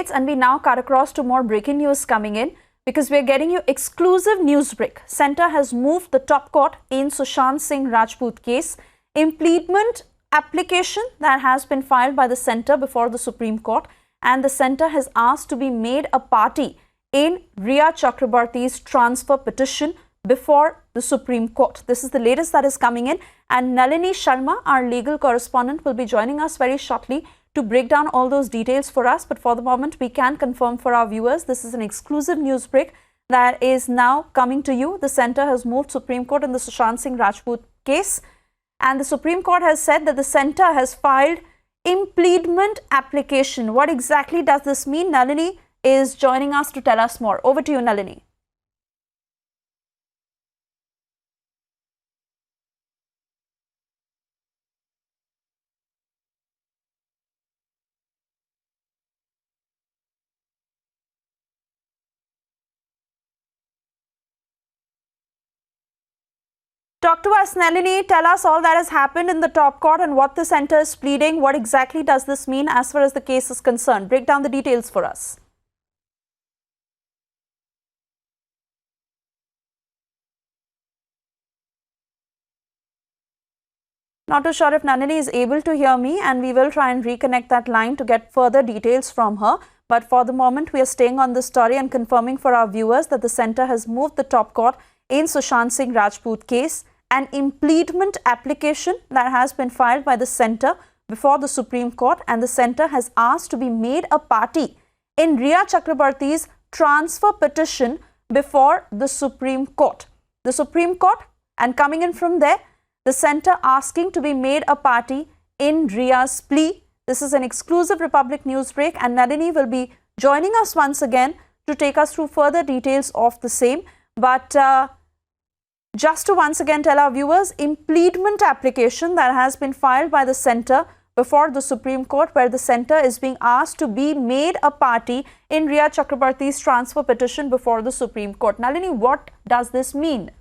updates, and we now cut across to more breaking news coming in because we're getting you exclusive news break. Centre has moved the top court in Sushant Singh Rajput case. Impleadment application that has been filed by the centre before the Supreme Court, and the centre has asked to be made a party in Rhea Chakraborty's transfer petition before the Supreme Court. This is the latest that is coming in, and Nalini Sharma, our legal correspondent, will be joining us very shortly to break down all those details for us. But for the moment, we can confirm for our viewers, this is an exclusive news break that is now coming to you. The centre has moved Supreme Court in the Sushant Singh Rajput case, and the Supreme Court has said that the centre has filed impleadment application. What exactly does this mean? Nalini is joining us to tell us more. Over to you, Nalini. Talk to us, Nalini. Tell us all that has happened in the top court and what the centre is pleading. What exactly does this mean as far as the case is concerned? Break down the details for us. Not too sure if Nalini is able to hear me, and we will try and reconnect that line to get further details from her. But for the moment, we are staying on this story and confirming for our viewers that the centre has moved the top court in Sushant Singh Rajput case. An impleadment application that has been filed by the centre before the Supreme Court, and the centre has asked to be made a party in Rhea Chakraborty's transfer petition before the Supreme Court. The Supreme Court, and coming in from there, the centre asking to be made a party in Rhea's plea. This is an exclusive Republic News break, and Nalini will be joining us once again to take us through further details of the same. But just to once again tell our viewers, impleadment application that has been filed by the centre before the Supreme Court, where the centre is being asked to be made a party in Rhea Chakraborty's transfer petition before the Supreme Court. Nalini, what does this mean?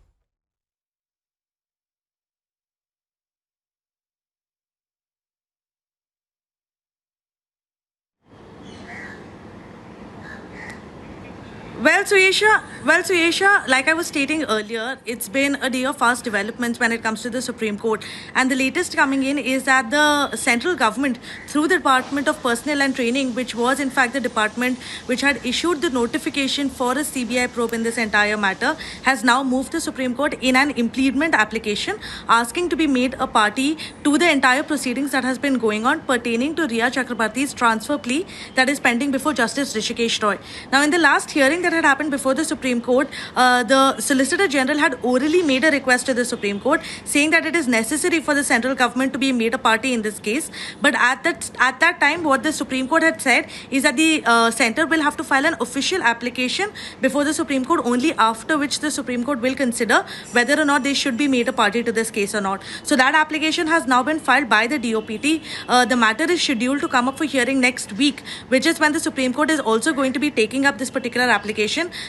Well, Suesha, like I was stating earlier, it's been a day of fast developments when it comes to the Supreme Court. And the latest coming in is that the central government, through the Department of Personnel and Training, which was in fact the department which had issued the notification for a CBI probe in this entire matter, has now moved the Supreme Court in an impleadment application asking to be made a party to the entire proceedings that has been going on pertaining to Rhea Chakraborty's transfer plea that is pending before Justice Rishikesh Roy. Now, in the last hearing that had happened before the Supreme Court, the Solicitor General had orally made a request to the Supreme Court saying that it is necessary for the central government to be made a party in this case. But at that time, what the Supreme Court had said is that the centre will have to file an official application before the Supreme Court, only after which the Supreme Court will consider whether or not they should be made a party to this case or not. So that application has now been filed by the DOPT. The matter is scheduled to come up for hearing next week, which is when the Supreme Court is also going to be taking up this particular application.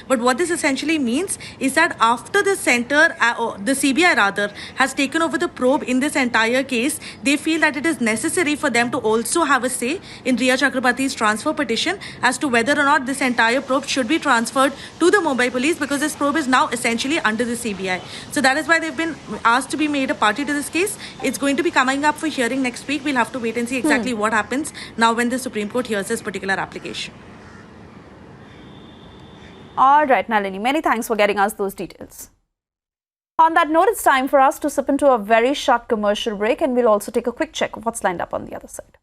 But what this essentially means is that after the centre, the CBI rather, has taken over the probe in this entire case, they feel that it is necessary for them to also have a say in Rhea Chakraborty's transfer petition as to whether or not this entire probe should be transferred to the Mumbai police, because this probe is now essentially under the CBI. So that is why they've been asked to be made a party to this case. It's going to be coming up for hearing next week. We'll have to wait and see exactly what happens now when the Supreme Court hears this particular application. All right, Nalini, many thanks for getting us those details. On that note, it's time for us to slip into a very short commercial break, and we'll also take a quick check of what's lined up on the other side.